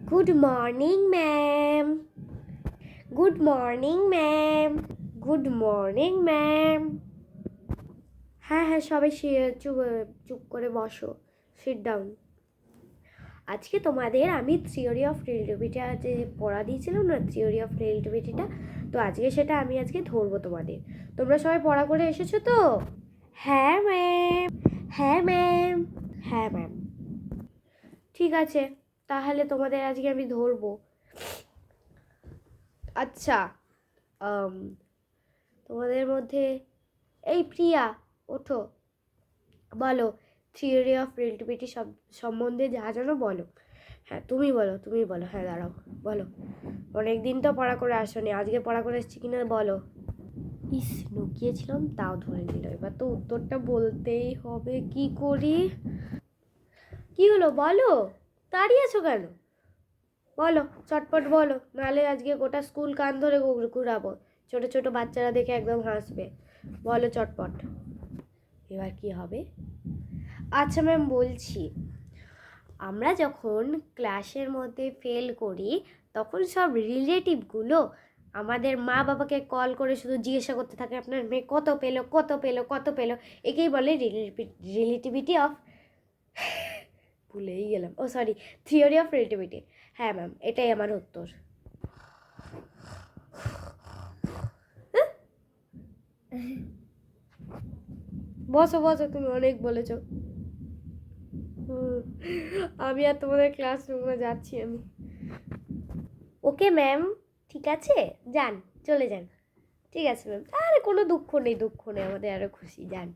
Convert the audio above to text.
Good morning ma'am. Good morning ma'am. Good morning ma'am. হ্যাঁ হ্যাঁ, সবাই চুপ চুপ করে বসো, সিট ডাউন। আজকে তোমাদের আমি থিওরি অফ রিলেটিভিটি যে পড়া দিয়েছিলাম না, থিওরি অফ রিলেটিভিটিটা, তো আজকে সেটা আমি আজকে ধরবো তোমাদের। তোমরা সবাই পড়া করে এসেছো তো? হ্যাঁ ম্যাম। হ্যাঁ ম্যাম। হ্যাঁ ম্যাম। ঠিক আছে, তাহলে তোমাদের আজকে আমি ধরবো। আচ্ছা, তোমাদের মধ্যে এই প্রিয়া, ওঠো, বলো থিওরি অফ রিলেটিভিটি সম্বন্ধে যা জানো বলো। হ্যাঁ তুমি বলো, তুমি বলো। হ্যাঁ দাঁড়াও, বলো। অনেক দিন তো পড়া করে আসোনি, আজকে পড়া করে এসছি কিনা বলো। ইস, লুকিয়েছিলাম তাও ধরে নিল, এবার তো উত্তরটা বলতেই হবে, কি করি। কি হলো বলো, দাঁড়িয়ে আছো কেন? বলো, চটপট বলো, নাহলে আজকে গোটা স্কুল কান ধরে ঘুরাবো। ছোট ছোট বাচ্চারা দেখে একদম হাসবে। বলো চটপট। এবার কি হবে? আচ্ছা ম্যাম, বলছি, আমরা যখন ক্লাসের মধ্যে ফেল করি তখন সব রিলেটিভগুলো আমাদের মা বাবাকে কল করে শুধু জিজ্ঞাসা করতে থাকে, আপনার মেয়ে কত পেলো, কত পেলো, কত পেলো। একেই বলে রিলেটিভিটি অফ, ভুলেই গেলাম, ও সরি, থিওরি অফ রিলেটিভিটি। হ্যাঁ ম্যাম, এটাই আমার উত্তর। বসো বসো, তুমি অনেক বলেছো। আমি আর তোমাদের ক্লাসরুমে যাচ্ছি আমি। ওকে ম্যাম, ঠিক আছে, যান, চলে যান। ঠিক আছে ম্যাম, আরে কোনো দুঃখ নেই, দুঃখ নেই, আমাদের আরও খুশি, যান।